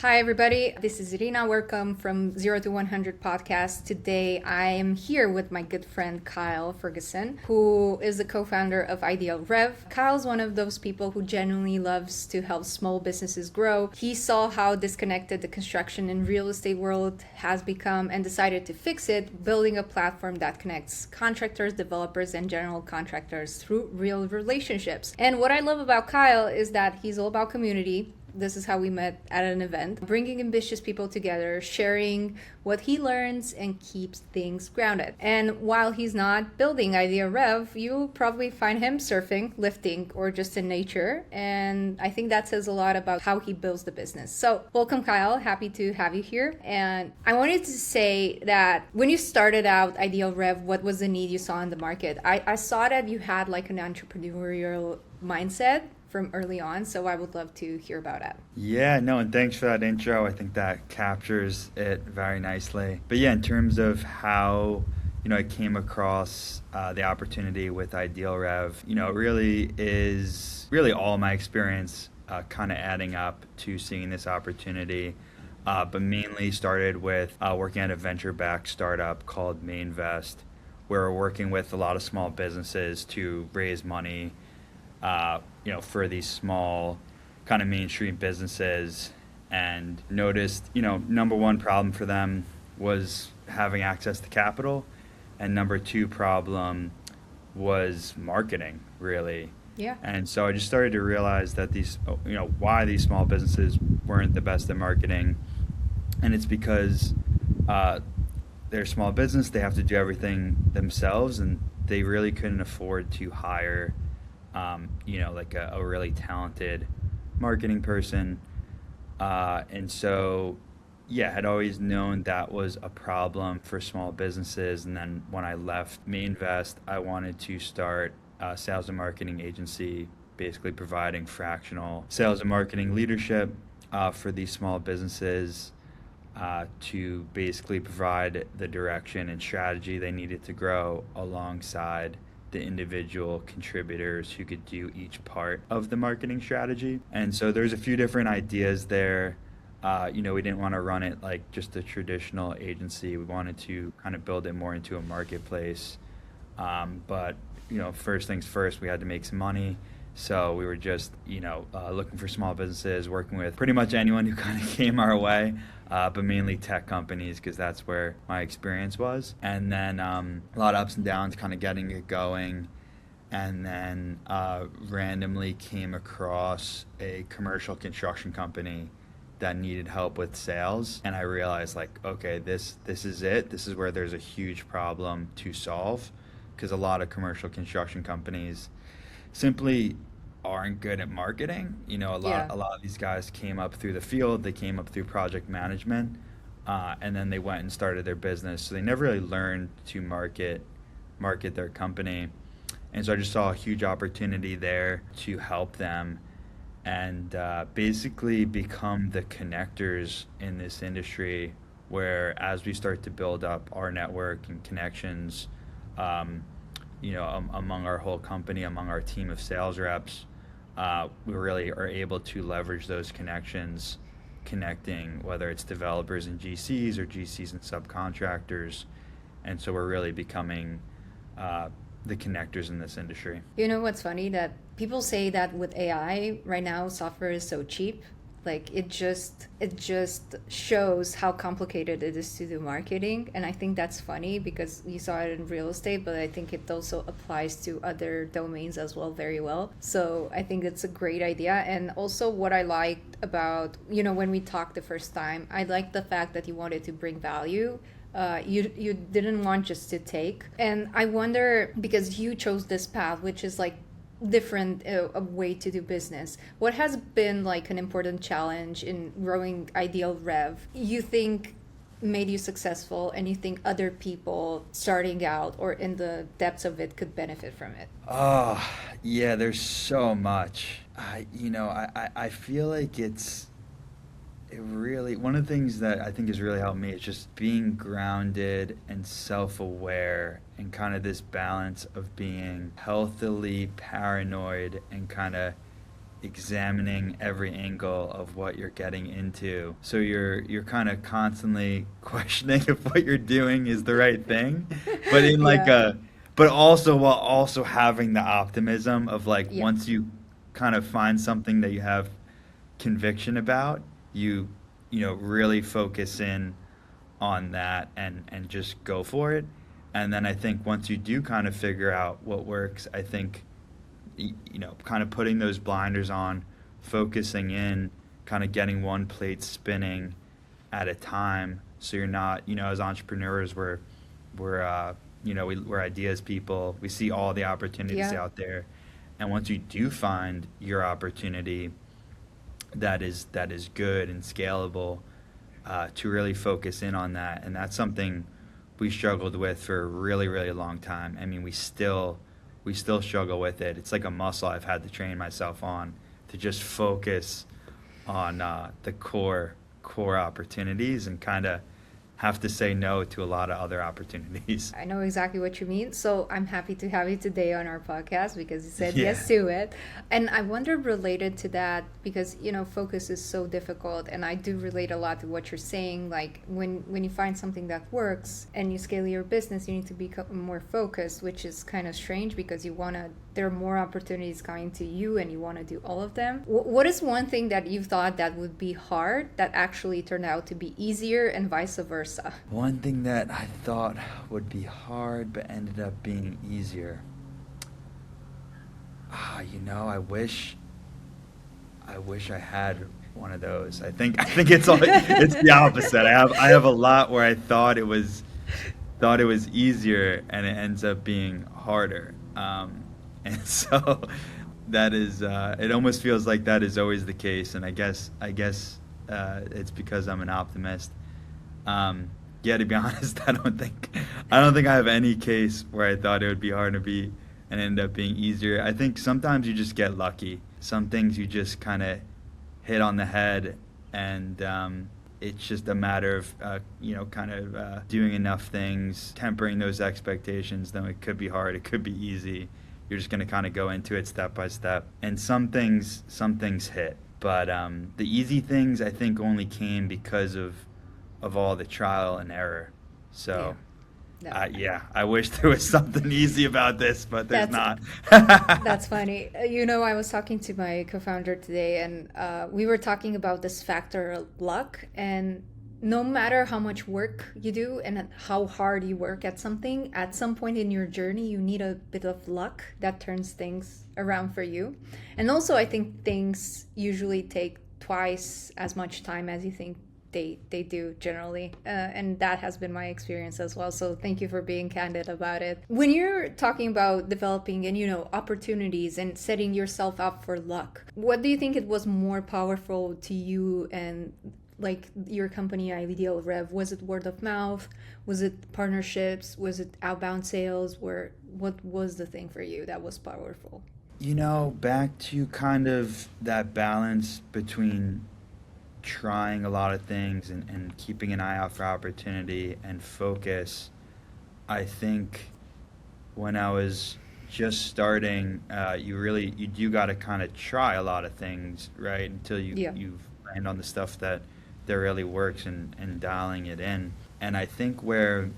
Hi, everybody. This is Irina. Welcome from 0 to 100 podcast. Today, I am here with my good friend Kyle Ferguson, who is the co founder of Ideal Rev. Kyle's one of those people who genuinely loves to help small businesses grow. He saw how disconnected the construction and real estate world has become and decided to fix it, building a platform that connects contractors, developers, and general contractors through real relationships. And what I love about Kyle is that he's all about community. This is how we met at an event, bringing ambitious people together, sharing what he learns and keeps things grounded. And while he's not building Ideal Rev, you'll probably find him surfing, lifting, or just in nature. And I think that says a lot about how he builds the business. So welcome, Kyle. Happy to have you here. And I wanted to say that when you started out Ideal Rev, what was the need you saw in the market? I saw that you had like an entrepreneurial mindset from early on, so I would love to hear about it. Yeah, no, and thanks for that intro. I think that captures it very nicely. But yeah, in terms of how, I came across the opportunity with Ideal Rev, it really is all my experience kind of adding up to seeing this opportunity. But mainly started with working at a venture-backed startup called Mainvest, where we're working with a lot of small businesses to raise money for these small kind of mainstream businesses, and noticed, number one problem for them was having access to capital, and number two problem was marketing, really. Yeah. And so I just started to realize that why these small businesses weren't the best at marketing. And it's because they're a small business, they have to do everything themselves, and they really couldn't afford to hire like a really talented marketing person. And so, had always known that was a problem for small businesses. And then when I left Mainvest, I wanted to start a sales and marketing agency, basically providing fractional sales and marketing leadership for these small businesses to basically provide the direction and strategy they needed to grow alongside the individual contributors who could do each part of the marketing strategy. And so there's a few different ideas there. We didn't want to run it like just a traditional agency. We wanted to kind of build it more into a marketplace. But first things first, we had to make some money. So we were just, looking for small businesses, working with pretty much anyone who kind of came our way, but mainly tech companies, because that's where my experience was. And then a lot of ups and downs, kind of getting it going. And then randomly came across a commercial construction company that needed help with sales. And I realized, like, okay, this is it. This is where there's a huge problem to solve, because a lot of commercial construction companies simply aren't good at marketing. A lot of these guys came up through the field, they came up through project management, and then they went and started their business. So they never really learned to market their company. And so I just saw a huge opportunity there to help them and basically become the connectors in this industry, where as we start to build up our network and connections, among our whole company, among our team of sales reps, we really are able to leverage those connections, connecting whether it's developers and GCs or GCs and subcontractors. And so we're really becoming the connectors in this industry. You know what's funny? That people say that with AI right now, software is so cheap. Like it just shows how complicated it is to do marketing. And I think that's funny because you saw it in real estate, but I think it also applies to other domains as well very well. So I think it's a great idea. And also what I liked about, when we talked the first time, I liked the fact that you wanted to bring value. You didn't want just to take. And I wonder, because you chose this path, which is like different a way to do business, what has been like an important challenge in growing Ideal Rev you think made you successful, and you think other people starting out or in the depths of it could benefit from it? Oh, yeah, there's so much. I feel like it really, one of the things that I think has really helped me is just being grounded and self-aware, and kind of this balance of being healthily paranoid and kind of examining every angle of what you're getting into. So you're kind of constantly questioning if what you're doing is the right thing, but in like Yeah. a but also while also having the optimism of like Yeah. once you kind of find something that you have conviction about, you really focus in on that and just go for it. And then I think once you do kind of figure out what works, I think kind of putting those blinders on, focusing in, kind of getting one plate spinning at a time. So you're not, as entrepreneurs, we're ideas people. We see all the opportunities Yeah. out there, and once you do find your opportunity that is good and scalable, to really focus in on that. And that's something we struggled with for a really, really long time. I mean, we still struggle with it. It's like a muscle I've had to train myself on to just focus on the core opportunities and kind of have to say no to a lot of other opportunities. I know exactly what you mean. So I'm happy to have you today on our podcast because you said Yeah. yes to it. And I wonder related to that because focus is so difficult, and I do relate a lot to what you're saying. Like when you find something that works and you scale your business, you need to become more focused, which is kind of strange because there are more opportunities coming to you and you want to do all of them. What is one thing that you thought that would be hard that actually turned out to be easier, and vice versa? One thing that I thought would be hard but ended up being easier. I wish I had one of those. I think it's the opposite. I have a lot where I thought it was easier and it ends up being harder. And so that is it almost feels like that is always the case, and I guess it's because I'm an optimist. Yeah, to be honest, I don't think I have any case where I thought it would be hard to be and end up being easier. I think sometimes you just get lucky. Some things you just kind of hit on the head, and it's just a matter of kind of doing enough things, tempering those expectations. Then it could be hard, it could be easy. You're just going to kind of go into it step by step, and some things hit, but the easy things I think only came because of all the trial and error. Yeah. So, No. yeah, I wish there was something easy about this, but there's That's not. That's funny. I was talking to my co-founder today, and we were talking about this factor of luck. And no matter how much work you do and how hard you work at something, at some point in your journey, you need a bit of luck that turns things around for you. And also, I think things usually take twice as much time as you think they do generally, and that has been my experience as well. So thank you for being candid about it. When you're talking about developing and opportunities and setting yourself up for luck, what do you think it was more powerful to you and like your company Ideal Rev? Was it word of mouth? Was it partnerships? Was it outbound sales? What was the thing for you that was powerful? Back to kind of that balance between trying a lot of things and keeping an eye out for opportunity and focus. I think when I was just starting, you do got to kind of try a lot of things, right? Until Yeah. you land on the stuff that really works, and dialing it in. And I think where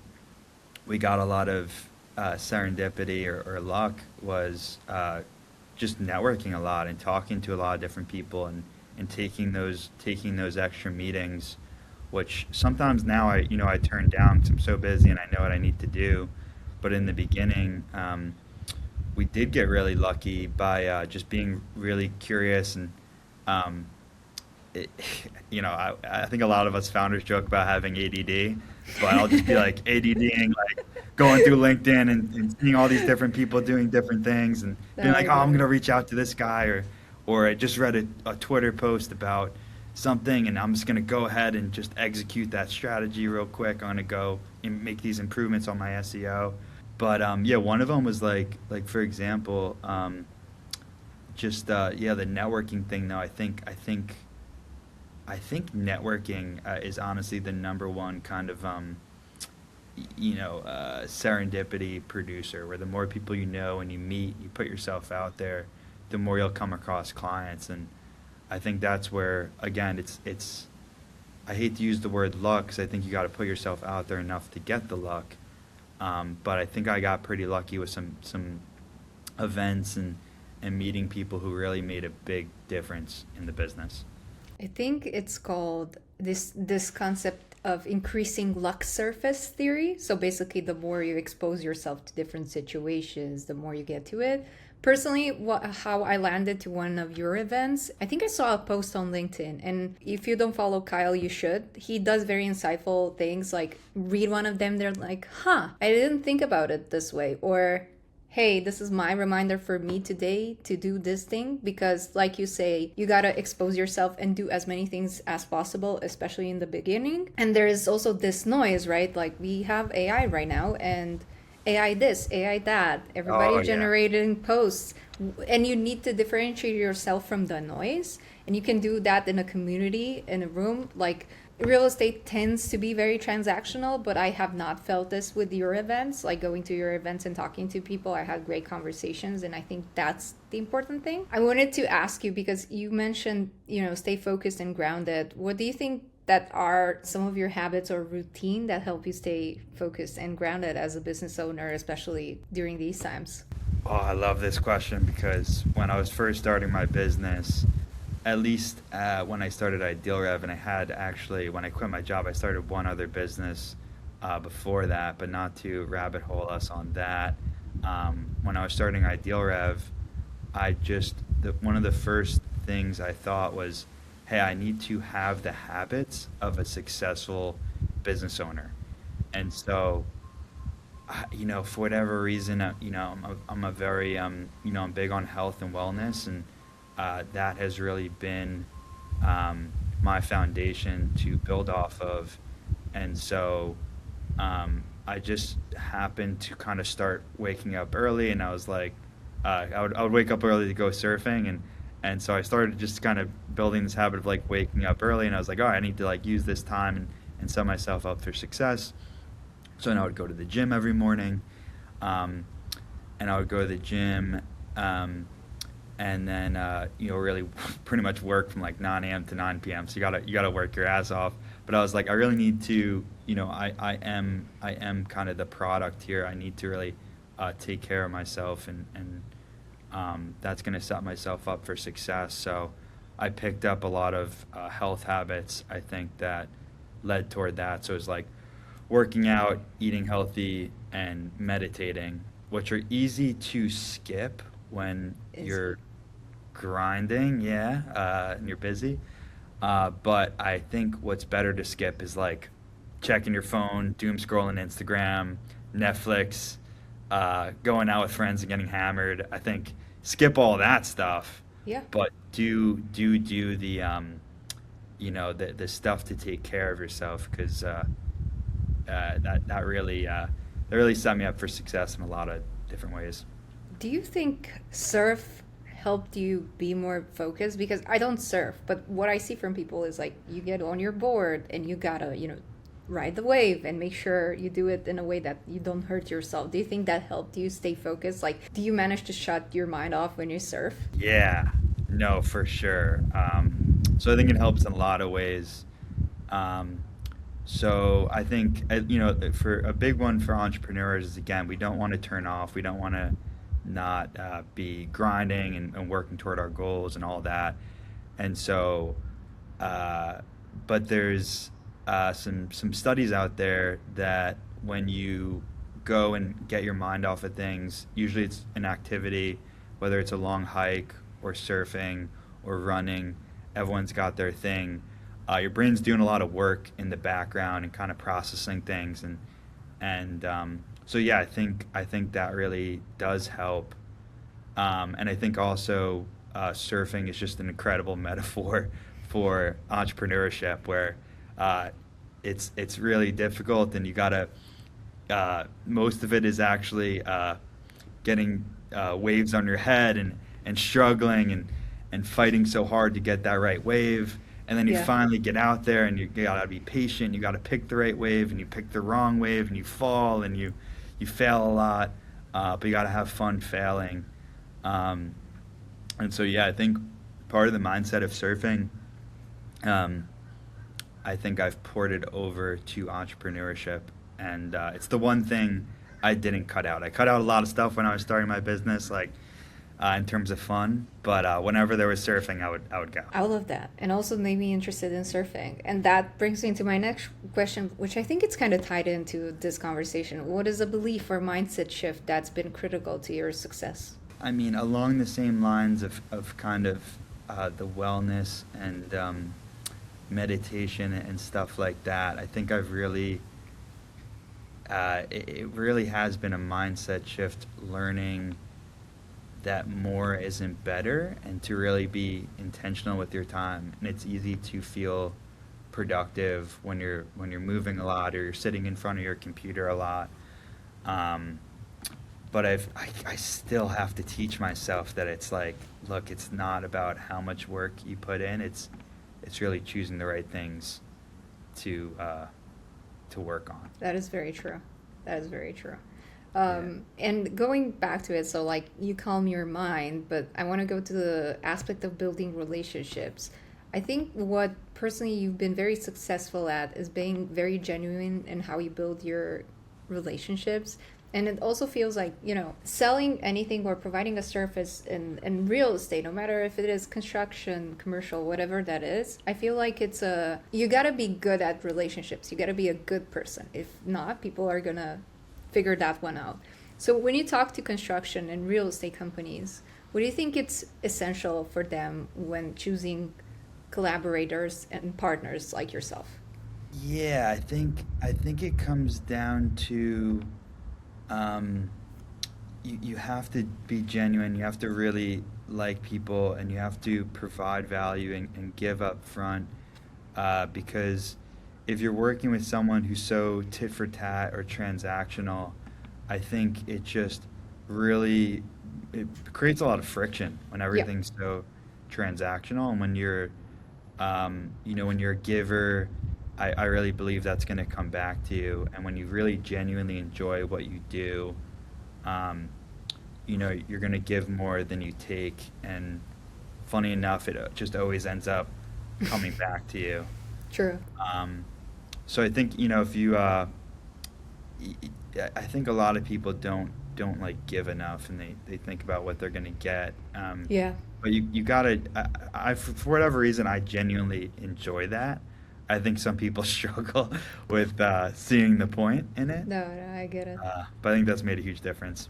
we got a lot of serendipity or luck was just networking a lot and talking to a lot of different people, and taking those extra meetings, which sometimes now I turn down because I'm so busy and I know what I need to do. But in the beginning, we did get really lucky by just being really curious, and um, it, I think a lot of us founders joke about having ADD, but I'll just be like ADDing, like going through LinkedIn and seeing all these different people doing different things and being like, oh, I'm gonna reach out to this guy, or I just read a Twitter post about something and I'm just gonna go ahead and just execute that strategy real quick. I'm gonna go and make these improvements on my SEO. But yeah, one of them was like for example, yeah, the networking thing though. I think networking is honestly the number one kind of serendipity producer, where the more people you know and you meet, you put yourself out there, the more you'll come across clients. And I think that's where, again, it's I hate to use the word luck because I think you got to put yourself out there enough to get the luck. But I think I got pretty lucky with some events and meeting people who really made a big difference in the business. I think it's called this concept of increasing luck surface theory. So basically, the more you expose yourself to different situations, the more you get to it. Personally, how I landed to one of your events, I think I saw a post on LinkedIn. And if you don't follow Kyle, you should. He does very insightful things, like read one of them. They're like, huh, I didn't think about it this way. Or, hey, this is my reminder for me today to do this thing. Because like you say, you got to expose yourself and do as many things as possible, especially in the beginning. And there is also this noise, right? Like we have AI right now, and AI this, AI that, everybody generating posts. And you need to differentiate yourself from the noise. And you can do that in a community, in a room. Like real estate tends to be very transactional, but I have not felt this with your events. Like going to your events and talking to people, I had great conversations. And I think that's the important thing. I wanted to ask you, because you mentioned, stay focused and grounded. What do you think that are some of your habits or routine that help you stay focused and grounded as a business owner, especially during these times? Oh, I love this question because when I was first starting my business, at least when I started Ideal Rev, and I had actually, when I quit my job, I started one other business before that, but not to rabbit hole us on that. When I was starting Ideal Rev, one of the first things I thought was, hey, I need to have the habits of a successful business owner. And so, for whatever reason, I'm a very, I'm big on health and wellness, and that has really been my foundation to build off of. And so I just happened to kind of start waking up early, and I was like, I would wake up early to go surfing, and so I started just kind of building this habit of like waking up early, and I was like, all right, I need to like use this time and set myself up for success. So then I would go to the gym every morning, and I would go to the gym, and then really pretty much work from like 9 a.m. to 9 p.m. So you gotta work your ass off. But I was like, I really need to, I am kind of the product here. I need to really take care of myself, and that's going to set myself up for success. So I picked up a lot of health habits, I think, that led toward that. So it was like working out, eating healthy, and meditating, which are easy to skip when you're grinding, and you're busy. But I think what's better to skip is like checking your phone, doom scrolling Instagram, Netflix, going out with friends and getting hammered. I think skip all that stuff. Yeah. But do the the stuff to take care of yourself, because that really set me up for success in a lot of different ways. Do you think surf helped you be more focused? Because I don't surf, but what I see from people is like you get on your board and you gotta ride the wave and make sure you do it in a way that you don't hurt yourself. Do you think that helped you stay focused? Like, do you manage to shut your mind off when you surf? Yeah, no, for sure. So I think it helps in a lot of ways. So I think, for a big one for entrepreneurs is, again, we don't want to turn off. We don't want to not be grinding and working toward our goals and all that. And so, but there's some studies out there that when you go and get your mind off of things, usually it's an activity, whether it's a long hike or surfing or running, everyone's got their thing. Your brain's doing a lot of work in the background and kind of processing things, and so yeah, I think that really does help, and I think also surfing is just an incredible metaphor for entrepreneurship, where it's really difficult, and you gotta most of it is actually getting waves on your head and struggling and fighting so hard to get that right wave. And then you finally get out there, and you gotta be patient. You gotta pick the right wave, and you pick the wrong wave, and you fall, and you fail a lot. But you gotta have fun failing. And so, yeah, I think part of the mindset of surfing, um, I think I've ported over to entrepreneurship. And it's the one thing I didn't cut out. I cut out a lot of stuff when I was starting my business, like in terms of fun. But whenever there was surfing, I would go. I love that. And also made me interested in surfing. And that brings me to my next question, which I think it's kind of tied into this conversation. What is a belief or mindset shift that's been critical to your success? I mean, along the same lines of kind of the wellness and meditation and stuff like that, I think I've really, it really has been a mindset shift learning that more isn't better and to really be intentional with your time. And it's easy to feel productive when you're moving a lot or you're sitting in front of your computer a lot. Um, but I still have to teach myself that it's like, look, it's not about how much work you put in. It's really choosing the right things to work on. That is very true. That is very true. Yeah. And going back to it, so like you calm your mind, but I want to go to the aspect of building relationships. I think what personally you've been very successful at is being very genuine in how you build your relationships. And it also feels like, selling anything or providing a service in real estate, no matter if it is construction, commercial, whatever that is, I feel like you gotta be good at relationships. You gotta be a good person. If not, people are gonna figure that one out. So when you talk to construction and real estate companies, what do you think it's essential for them when choosing collaborators and partners like yourself? Yeah, I think it comes down to you have to be genuine. You have to really like people, and you have to provide value and give up front. Because if you're working with someone who's so tit for tat or transactional, I think it just really it creates a lot of friction when Yeah, everything's so transactional. And when when you're a giver, I really believe that's going to come back to you. And when you really genuinely enjoy what you do, um, you're going to give more than you take. And funny enough, it just always ends up coming back to you. true. Um, so I think, if y- I think a lot of people don't like give enough, and they think about what they're going to get. Yeah. But you gotta, for whatever reason, I genuinely enjoy that. I think some people struggle with seeing the point in it, No, no, I get it. but I think that's made a huge difference.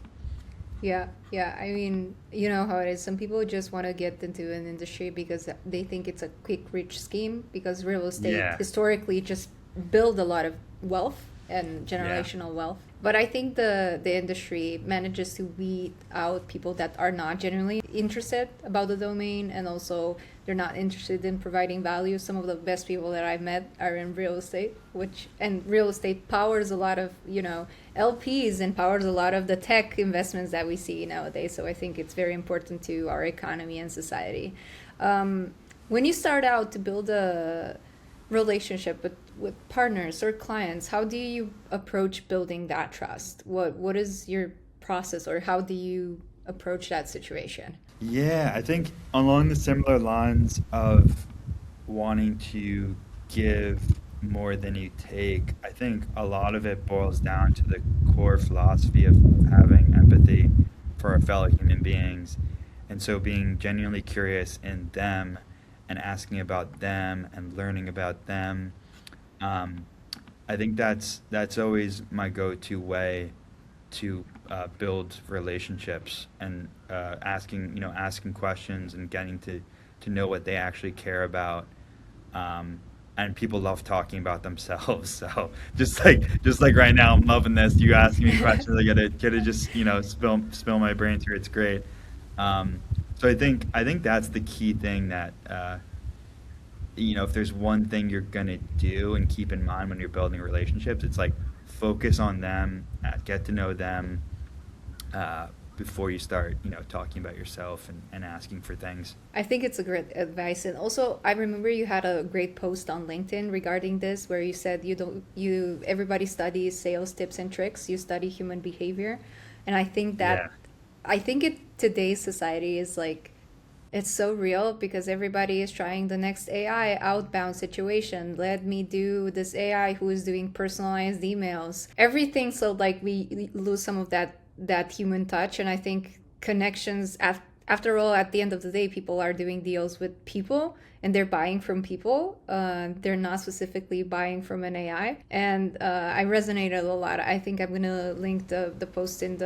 Yeah, yeah. I mean, you know how it is. Some people just want to get into an industry because they think it's a quick rich scheme because real estate Yeah, historically just build a lot of wealth and yeah, generational wealth. But I think the industry manages to weed out people that are not genuinely interested about the domain, and also they're not interested in providing value. Some of the best people that I've met are in real estate, and real estate powers a lot of, LPs and powers a lot of the tech investments that we see nowadays. So I think it's very important to our economy and society. When you start out to build a relationship with partners or clients, how do you approach building that trust? What is your process, or how do you approach that situation? yeah. I think along the similar lines of wanting to give more than you take, I think a lot of it boils down to the core philosophy of having empathy for our fellow human beings. And so being genuinely curious in them and asking about them and learning about them. Um, I think that's always my go-to way to build relationships, and asking questions and getting to know what they actually care about. And people love talking about themselves. So just like right now, I'm loving this. You asking me questions, I gotta just spill my brain through. It's great. So I think that's the key thing that if there's one thing you're gonna do and keep in mind when you're building relationships, it's like focus on them, get to know them uh, before you start, talking about yourself and asking for things. I think it's a great advice. And also, I remember you had a great post on LinkedIn regarding this, where you said you don't you everybody studies sales tips and tricks, you study human behavior. And I think Yeah, that, I think it today's society is like It's so real because everybody is trying the next AI outbound situation. Let me do this AI who is doing personalized emails. Everything, so like we lose some of that human touch, and I think connections after all, at the end of the day, people are doing deals with people and they're buying from people. They're not specifically buying from an AI. And I resonated a lot. I think I'm going to link the post in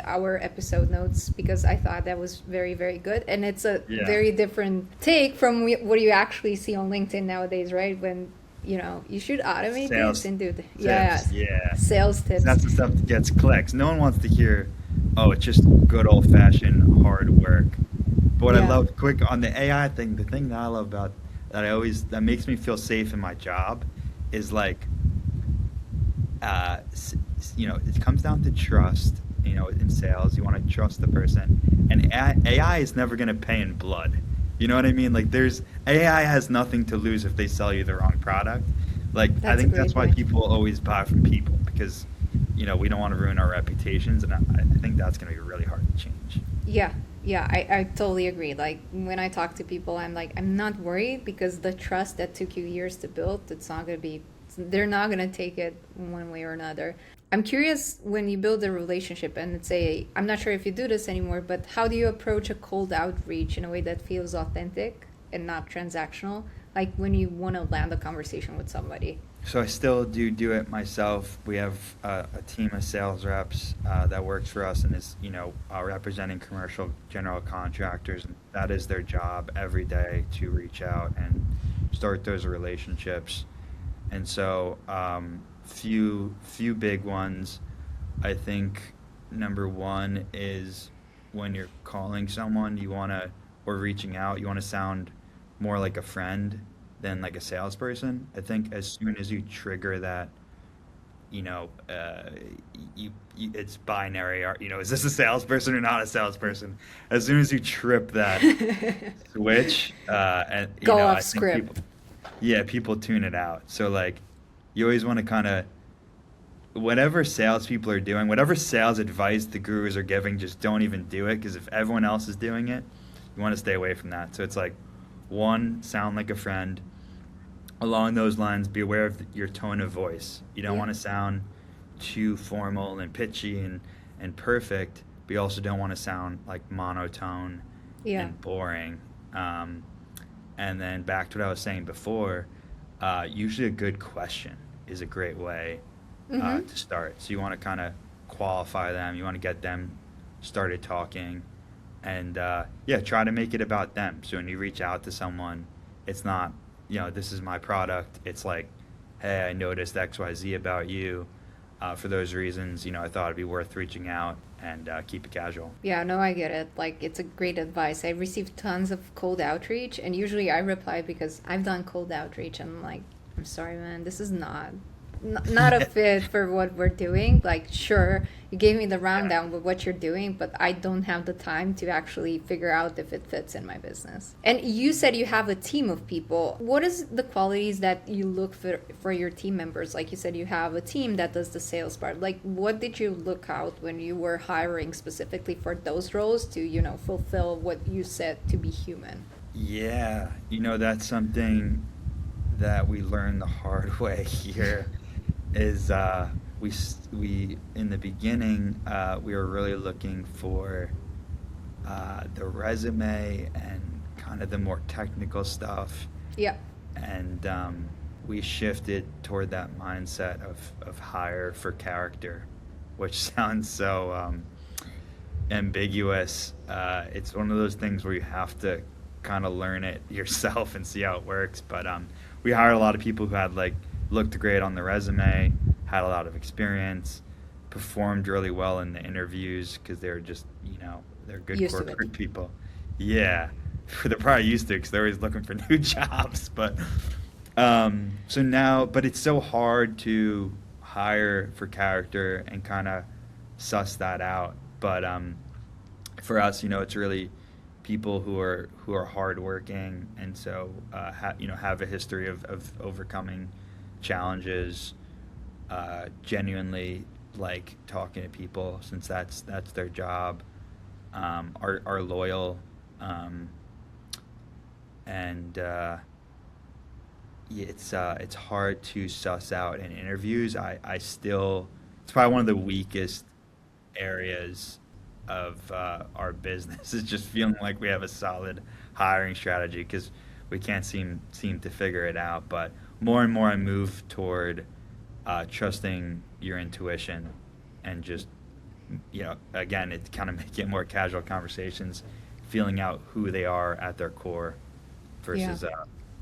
our episode notes because I thought that was very, very good. And it's a very different take from what you actually see on LinkedIn nowadays, right? When you should automate Sales this and do tips, yeah. sales tips. That's the stuff that gets clicks. No one wants to hear, oh, it's just good old fashioned hard work. But what I love, quick on the AI thing, the thing that I love about that makes me feel safe in my job is like, it comes down to trust. In sales, you want to trust the person, and AI is never going to pay in blood. You know what I mean? Like, AI has nothing to lose if they sell you the wrong product. Like, I think that's why people always buy from people because, we don't want to ruin our reputations, and I think that's going to be really hard to change. Yeah, I totally agree. Like when I talk to people, I'm like, I'm not worried because the trust that took you years to build, they're not going to take it one way or another. I'm curious when you build a relationship and I'm not sure if you do this anymore, but how do you approach a cold outreach in a way that feels authentic and not transactional? Like when you want to land a conversation with somebody. So I still do it myself. We have a team of sales reps that works for us and is, representing commercial general contractors. And that is their job every day to reach out and start those relationships. And so few big ones. I think number one is when you're calling someone, or reaching out, you want to sound more like a friend than like a salesperson. I think as soon as you trigger that, it's binary. Is this a salesperson or not a salesperson? As soon as you trip that switch, and Go off I think script. people tune it out. So like, you always want to kind of whatever salespeople are doing, whatever sales advice the gurus are giving, just don't even do it because if everyone else is doing it, you want to stay away from that. So it's like, one, sound like a friend. Along those lines, be aware of your tone of voice. You don't want to sound too formal and pitchy and perfect, but you also don't want to sound like monotone and boring. And then back to what I was saying before, usually a good question is a great way to start. So you want to kind of qualify them. You want to get them started talking. And try to make it about them. So when you reach out to someone, it's not, this is my product. It's like, hey, I noticed XYZ about you. For those reasons, I thought it'd be worth reaching out and keep it casual. Yeah, no, I get it. Like, it's a great advice. I received tons of cold outreach, and usually I reply because I've done cold outreach, and I'm like, I'm sorry, man, this is not a fit for what we're doing. Like, sure, you gave me the rundown with what you're doing, but I don't have the time to actually figure out if it fits in my business. And you said you have a team of people. What is the qualities that you look for your team members? Like you said, you have a team that does the sales part. Like, what did you look out when you were hiring specifically for those roles to, fulfill what you said to be human? Yeah, that's something that we learned the hard way here. Is we in the beginning we were really looking for the resume and kind of the more technical stuff. Yeah. And we shifted toward that mindset of hire for character, which sounds so ambiguous. It's one of those things where you have to kind of learn it yourself and see how it works. But we hired a lot of people who had looked great on the resume, had a lot of experience, performed really well in the interviews because they're just, they're good Used corporate people. Yeah, they're probably used to it because they're always looking for new jobs. But but it's so hard to hire for character and kind of suss that out. But for us, it's really people who are hardworking and so have a history of overcoming challenges, genuinely like talking to people since that's their job, are loyal um, and yeah, it's hard to suss out in interviews. I still it's probably one of the weakest areas of our business is just feeling like we have a solid hiring strategy because we can't seem to figure it out. But more and more, I move toward trusting your intuition and just again, it kind of make it more casual conversations, feeling out who they are at their core Yeah. versus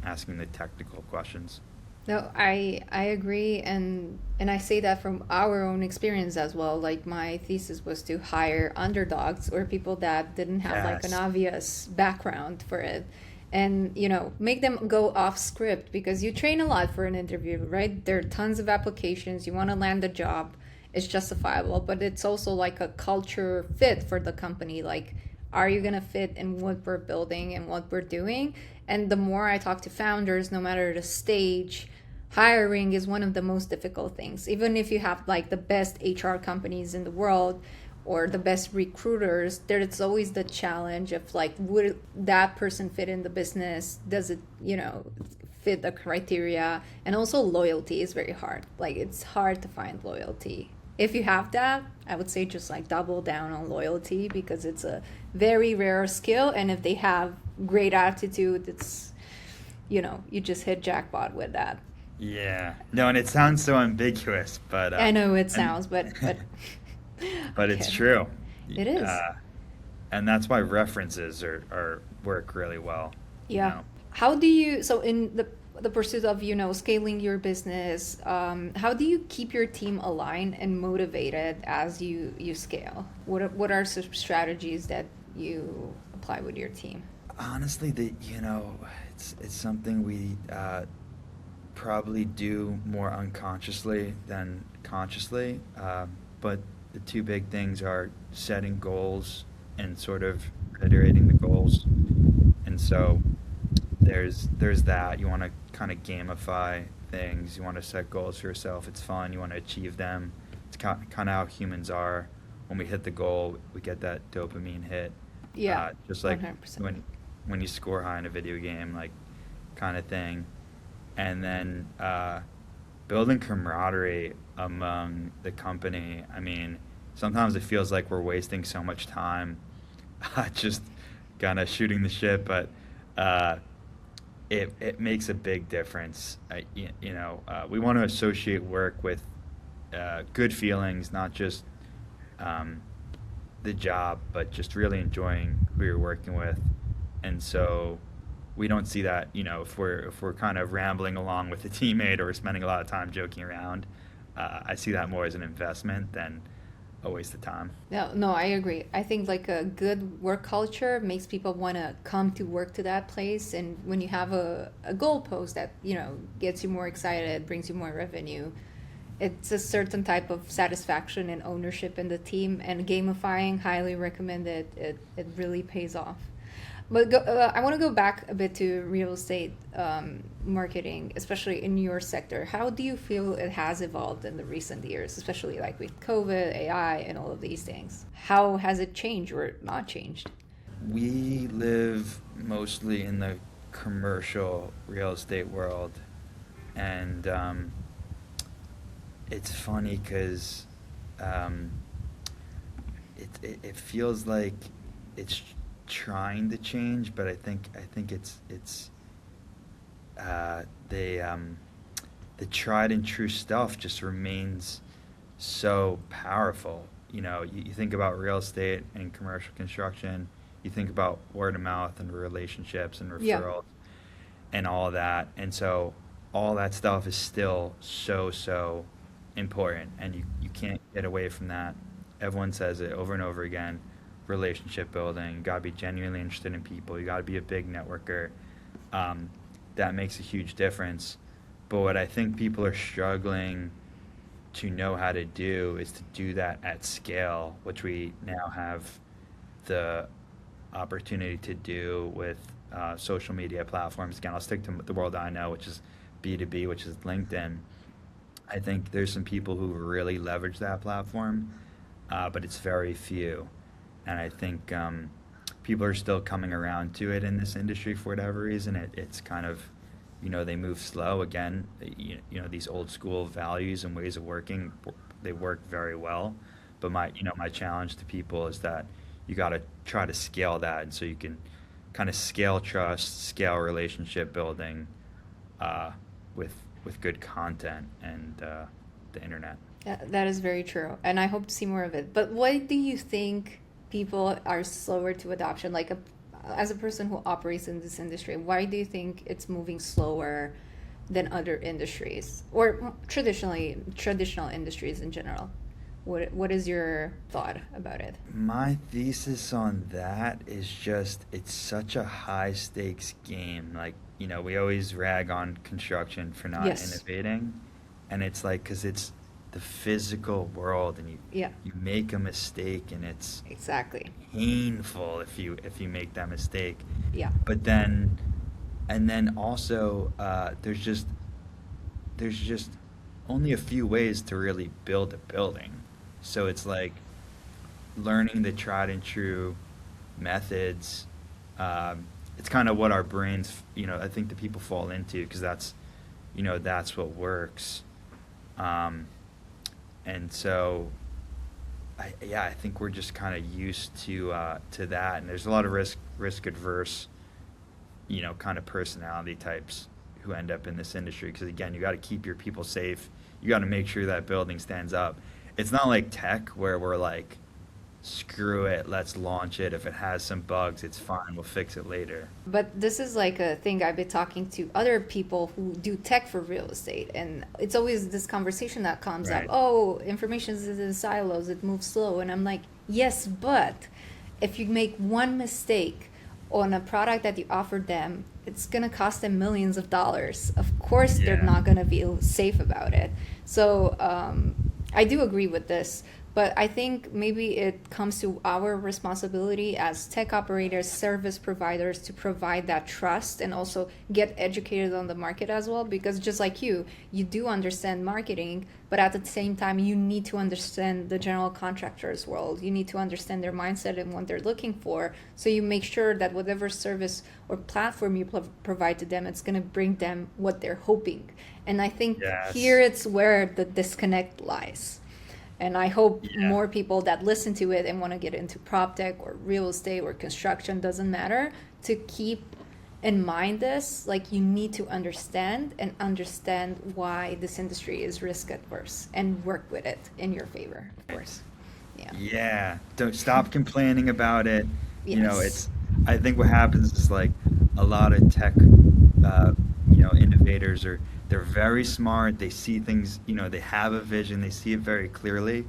asking the technical questions. No, I agree, and I say that from our own experience as well. Like my thesis was to hire underdogs or people that didn't have like an Yes. obvious background for it, and make them go off script because you train a lot for an interview, right? There are tons of applications. You want to land a job, it's justifiable, but it's also like a culture fit for the company. Like, are you gonna fit in what we're building and what we're doing? And the more I talk to founders, no matter the stage, hiring is one of the most difficult things. Even if you have like the best HR companies in the world or the best recruiters, there's always the challenge of like, would that person fit in the business? Does it, fit the criteria? And also loyalty is very hard. Like it's hard to find loyalty. If you have that, I would say just like double down on loyalty because it's a very rare skill. And if they have great attitude, it's, you just hit jackpot with that. Yeah. No, and it sounds so ambiguous, I know it and sounds, but but it's okay, true. it is. Uh, and that's why references are work really well, you Yeah. know. How do you, so in the pursuit of, scaling your business, how do you keep your team aligned and motivated as you scale? What are some strategies that you apply with your team? Honestly, it's something we probably do more unconsciously than consciously. But the two big things are setting goals and sort of iterating the goals. And so there's that. You want to kind of gamify things. You want to set goals for yourself. It's fun. You want to achieve them. It's kind of how humans are. When we hit the goal, we get that dopamine hit. Yeah, Just like 100%. when you score high in a video game, like kind of thing. And then building camaraderie among the company. I mean, sometimes it feels like we're wasting so much time just kind of shooting the shit, but uh, it makes a big difference. We want to associate work with good feelings, not just um, the job, but just really enjoying who you're working with. And so we don't see that, if we're kind of rambling along with a teammate or spending a lot of time joking around. I see that more as an investment than a waste of time. No, no, I agree. I think like a good work culture makes people want to come to work to that place. And when you have a goal post that, gets you more excited, brings you more revenue, it's a certain type of satisfaction and ownership in the team. And gamifying, highly recommended. It really pays off. But I want to go back a bit to real estate marketing, especially in your sector. How do you feel it has evolved in the recent years, especially like with COVID, AI, and all of these things? How has it changed or not changed? We live mostly in the commercial real estate world, and it's funny because um, it feels like it's trying to change, but I think it's the tried and true stuff just remains so powerful. You think about real estate and commercial construction, you think about word of mouth and relationships and Yeah. referrals and all of that. And so all that stuff is still so important, and you can't get away from that. Everyone says it over and over again. Relationship building, you gotta be genuinely interested in people, you gotta be a big networker. That makes a huge difference. But what I think people are struggling to know how to do is to do that at scale, which we now have the opportunity to do with social media platforms. Again, I'll stick to the world I know, which is B2B, which is LinkedIn. I think there's some people who really leverage that platform, but it's very few. And I think people are still coming around to it in this industry for whatever reason. It's kind of, they move slow again. These old school values and ways of working, they work very well. But my challenge to people is that you got to try to scale that, and so you can kind of scale trust, scale relationship building, uh, with good content and the internet. That is very true, and I hope to see more of it. But why do you think people are slower to adoption? Like, as a person who operates in this industry, why do you think it's moving slower than other industries or traditional industries in general? What is your thought about it? My thesis on that is just it's such a high stakes game. Like, we always rag on construction for not Yes. innovating, and it's like because it's the physical world, and you Yeah, you make a mistake, and it's exactly. painful if you make that mistake. Yeah. But then, and then also, there's just only a few ways to really build a building. So it's like learning the tried and true methods. It's kind of what our brains, I think the people fall into because that's what works. Um, and so, I think we're just kind of used to that. And there's a lot of risk adverse, kind of personality types who end up in this industry because again, you got to keep your people safe. You got to make sure that building stands up. It's not like tech where we're like, screw it, let's launch it. If it has some bugs, it's fine. We'll fix it later. But this is like a thing I've been talking to other people who do tech for real estate, and it's always this conversation that comes up. Right. Oh, information is in silos, it moves slow, and I'm like, yes, but if you make one mistake on a product that you offered them, it's gonna cost them millions of dollars. Of course, they're Yeah. not gonna be safe about it. So I do agree with this. But I think maybe it comes to our responsibility as tech operators, service providers to provide that trust and also get educated on the market as well. Because just like you do understand marketing, but at the same time, you need to understand the general contractor's world. You need to understand their mindset and what they're looking for. So you make sure that whatever service or platform you provide to them, it's going to bring them what they're hoping. And I think here Yes. it's where the disconnect lies. And I hope Yeah. more people that listen to it and want to get into prop tech or real estate or construction, doesn't matter, to keep in mind this. Like, you need to understand why this industry is risk adverse and work with it in your favor, of course. Yeah. Yeah, don't stop complaining about it. Yes. It's I think what happens is like a lot of tech, innovators they're very smart. They see things, they have a vision. They see it very clearly.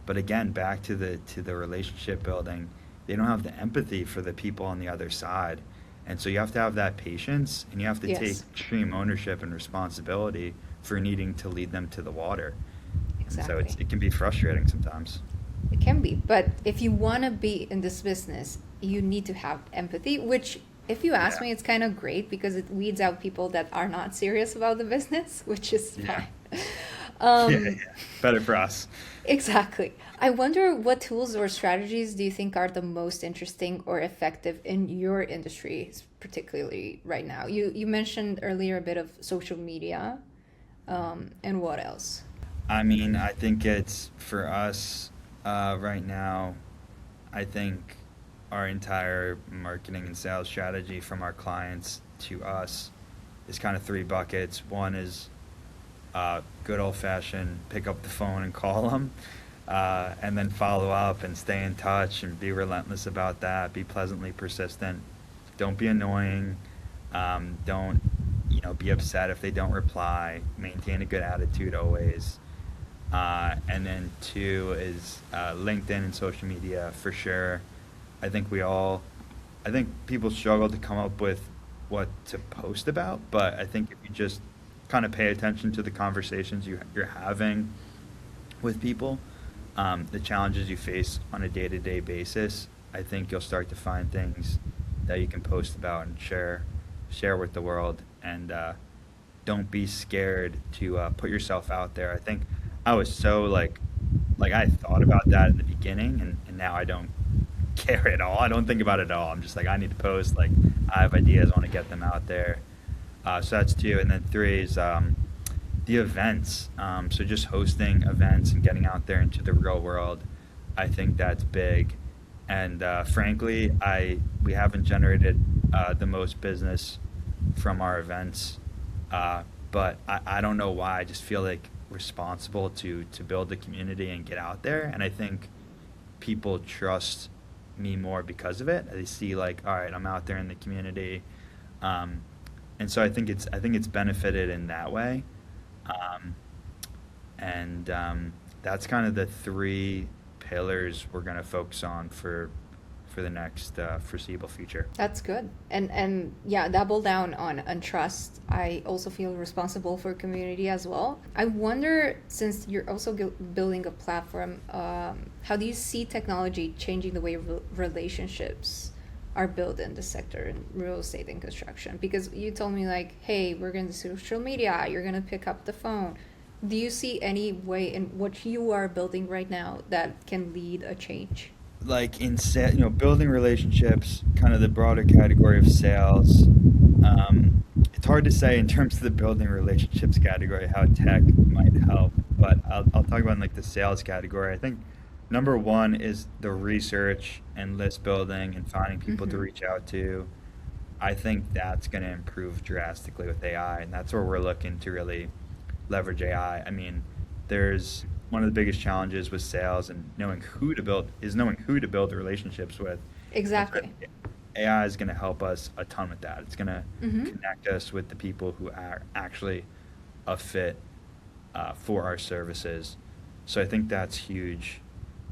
But again, back to the relationship building, they don't have the empathy for the people on the other side. And so you have to have that patience, and you have to take Yes. extreme ownership and responsibility for needing to lead them to the water. And so Exactly. it can be frustrating sometimes. It can be, but if you want to be in this business, you need to have empathy, which, if you ask Yeah. me, it's kind of great because it weeds out people that are not serious about the business, which is Yeah. fine. Yeah, Um, yeah. Better for us. exactly. I wonder what tools or strategies do you think are the most interesting or effective in your industry, particularly right now? You mentioned earlier a bit of social media, and what else? I mean, I think it's for us right now. I think our entire marketing and sales strategy from our clients to us is kind of three buckets. One is good old fashioned pick up the phone and call them, and then follow up and stay in touch and be relentless about that. Be pleasantly persistent. Don't be annoying. Don't be upset if they don't reply. Maintain a good attitude always. And then two is LinkedIn and social media for sure. I think I think people struggle to come up with what to post about, but I think if you just kind of pay attention to the conversations you're having with people, the challenges you face on a day-to-day basis, I think you'll start to find things that you can post about and share with the world. And don't be scared to put yourself out there. I think I was so like I thought about that in the beginning, and now I don't care at all. I don't think about it at all. I'm just like, I need to post. Like, I have ideas. I want to get them out there. So that's two. And then three is the events. So just hosting events and getting out there into the real world. I think that's big. And frankly, we haven't generated the most business from our events. But I don't know why. I just feel like responsible to build the community and get out there. And I think people trust me more because of it. They see like, all right, I'm out there in the community. And so I think it's benefited in that way. And that's kind of the three pillars we're going to focus on for the next foreseeable future. That's good. And yeah, double down on trust. I also feel responsible for community as well. I wonder, since you're also building a platform, how do you see technology changing the way relationships are built in the sector, in real estate and construction? Because you told me like, hey, we're going to social media, you're going to pick up the phone. Do you see any way in what you are building right now that can lead a change? Like building relationships, kind of the broader category of sales. It's hard to say in terms of the building relationships category how tech might help, but I'll talk about in like the sales category. I think number one is the research and list building and finding people to reach out to. I think that's going to improve drastically with AI, and that's where we're looking to really leverage AI. I mean, there's one of the biggest challenges with sales and knowing who to build relationships with. Exactly. AI is going to help us a ton with that. It's going to connect us with the people who are actually a fit for our services. So I think that's huge.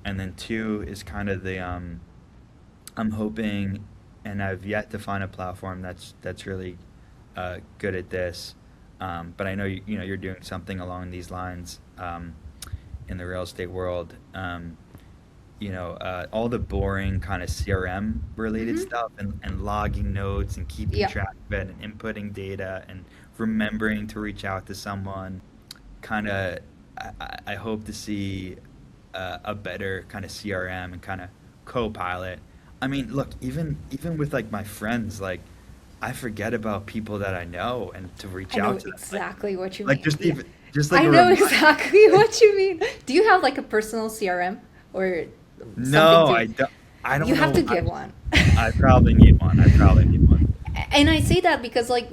And then two is kind of the I'm hoping, and I've yet to find a platform that's really good at this. But I know you're doing something along these lines in the real estate world. All the boring kind of CRM related stuff and logging notes and keeping track of it and inputting data and remembering to reach out to someone. Kind of, I hope to see a better kind of CRM and kind of co-pilot. I mean, look, even with like my friends, like I forget about people that I know and to reach out to them. Exactly what you like mean. Just like I know exactly what you mean. Do you have like a personal CRM or something? No, I don't. You have to get one. I probably need one. And I say that because like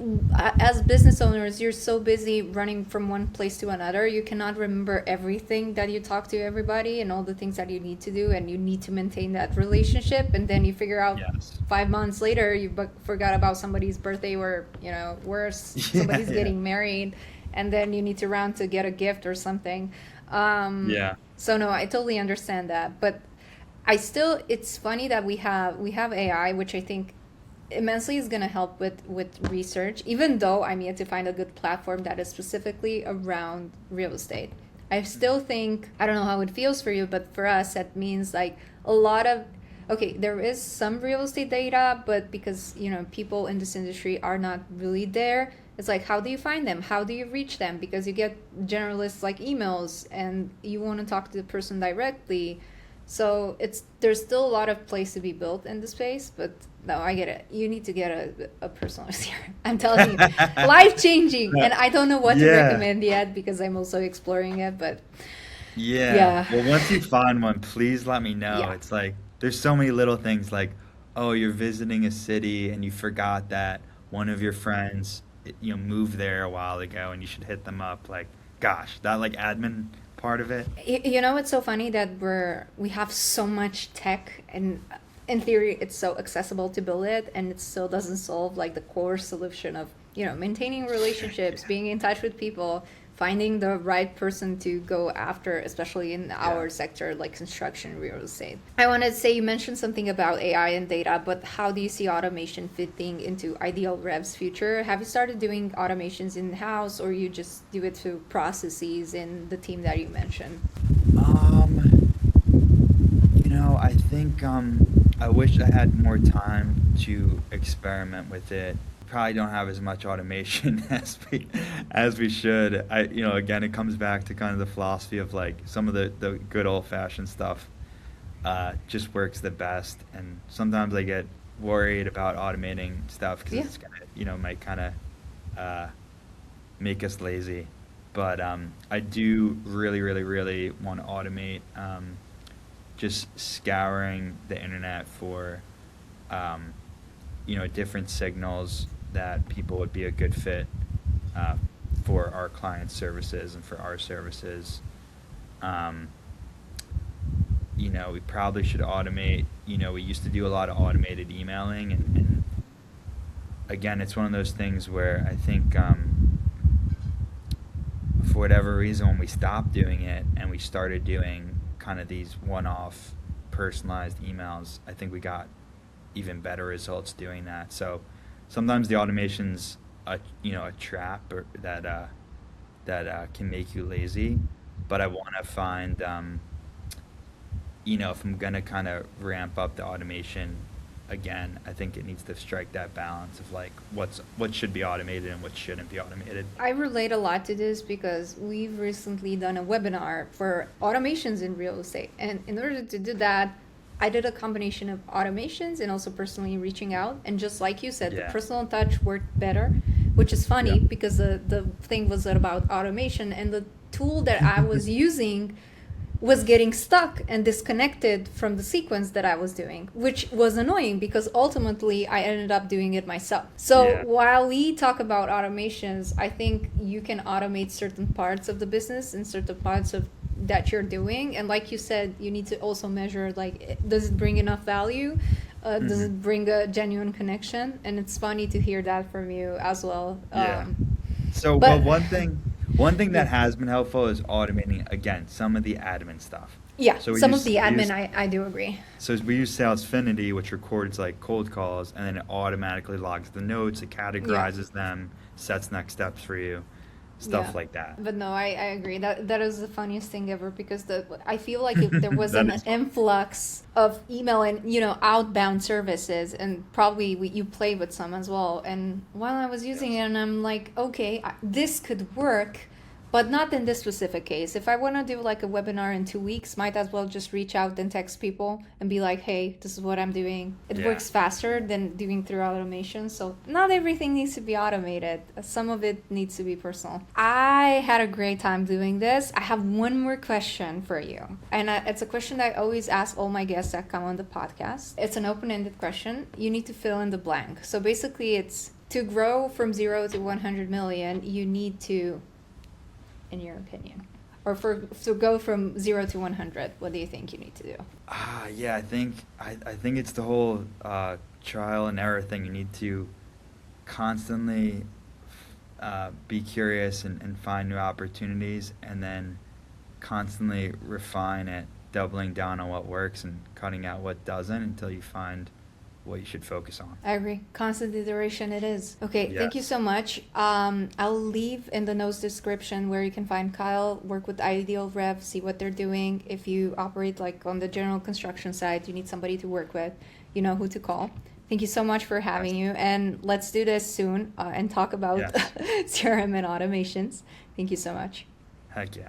as business owners, you're so busy running from one place to another, you cannot remember everything that you talk to everybody and all the things that you need to do, and you need to maintain that relationship. And then you figure out 5 months later you forgot about somebody's birthday, or worse, somebody's getting married, and then you need to run to get a gift or something. So no, I totally understand that, but it's funny that we have AI, which I think immensely is going to help with research, even though I'm yet to find a good platform that is specifically around real estate. I still think, I don't know how it feels for you, but for us, that means like a lot of, there is some real estate data, but because, people in this industry are not really there, it's like, how do you find them? How do you reach them? Because you get generalists like emails and you want to talk to the person directly. So there's still a lot of place to be built in the space, but no, I get it. You need to get a personal CRM. I'm telling you, life-changing. And I don't know what to recommend yet because I'm also exploring it, but yeah. Well, once you find one, please let me know. Yeah. It's like, there's so many little things like, oh, you're visiting a city and you forgot that one of your friends, moved there a while ago and you should hit them up. Like, gosh, that like admin part of it. It's so funny that we have so much tech, and in theory it's so accessible to build it, and it still doesn't solve like the core solution of maintaining relationships, being in touch with people, finding the right person to go after, especially in our sector like construction, real estate. I wanted to say, you mentioned something about AI and data, but how do you see automation fitting into Ideal Rev's future? Have you started doing automations in-house, or you just do it through processes in the team that you mentioned? I think I wish I had more time to experiment with it. Probably don't have as much automation as we should. Again, it comes back to kind of the philosophy of like some of the good old-fashioned stuff. just works the best. And sometimes I get worried about automating stuff because Yeah. it's gonna, might kind of uh, make us lazy. But I do really, really, really want to automate just scouring the internet for, um, different signals that people would be a good fit uh, for our client services and for our services. Um, we probably should automate. We used to do a lot of automated emailing, and again, it's one of those things where I think for whatever reason, when we stopped doing it and we started doing kind of these one-off personalized emails, I think we got even better results doing that. So sometimes the automation's a trap that can make you lazy, but I want to find if I'm gonna kind of ramp up the automation again, I think it needs to strike that balance of like what should be automated and what shouldn't be automated. I relate a lot to this because we've recently done a webinar for automations in real estate. And in order to do that, I did a combination of automations and also personally reaching out. And just like you said, the Yeah. personal touch worked better, which is funny Yeah. because the thing was about automation, and the tool that I was using was getting stuck and disconnected from the sequence that I was doing, which was annoying because ultimately I ended up doing it myself. So Yeah. while we talk about automations, I think you can automate certain parts of the business and certain parts of that you're doing. And like you said, you need to also measure, like, does it bring enough value? Does it bring a genuine connection? And it's funny to hear that from you as well. Yeah. So, but- well, one thing that has been helpful is automating again some of the admin stuff. Yeah, So we some use- of the we admin, use- I do agree. So we use Salesfinity, which records like cold calls, and then it automatically logs the notes, it categorizes them, sets next steps for you, stuff Yeah. like that. But no, I agree. That is the funniest thing ever because I feel like if there was That an is fun. influx of email and outbound services, and probably you play with some as well. And while I was using it, and I'm like, okay, this could work, but not in this specific case. If I want to do like a webinar in 2 weeks, might as well just reach out and text people and be like, hey, this is what I'm doing. It Yeah. works faster than doing through automation. So not everything needs to be automated. Some of it needs to be personal. I had a great time doing this. I have one more question for you. And it's a question that I always ask all my guests that come on the podcast. It's an open-ended question. You need to fill in the blank. So basically it's to grow from 0 to 100 million, you need to, in your opinion, or to go from 0 to 100, what do you think you need to do? Yeah, I think it's the whole trial and error thing. You need to constantly be curious and find new opportunities, and then constantly refine it, doubling down on what works and cutting out what doesn't until you find what you should focus on. I agree. Constant iteration it is. Okay, thank you Yes. so much. I'll leave in the notes description where you can find Kyle, work with Ideal Rev, see what they're doing. If you operate like on the general construction side, you need somebody to work with, you know who to call. Thank you so much for having you, and let's do this soon and talk about Yes. CRM and automations. Thank you so much. Heck yeah.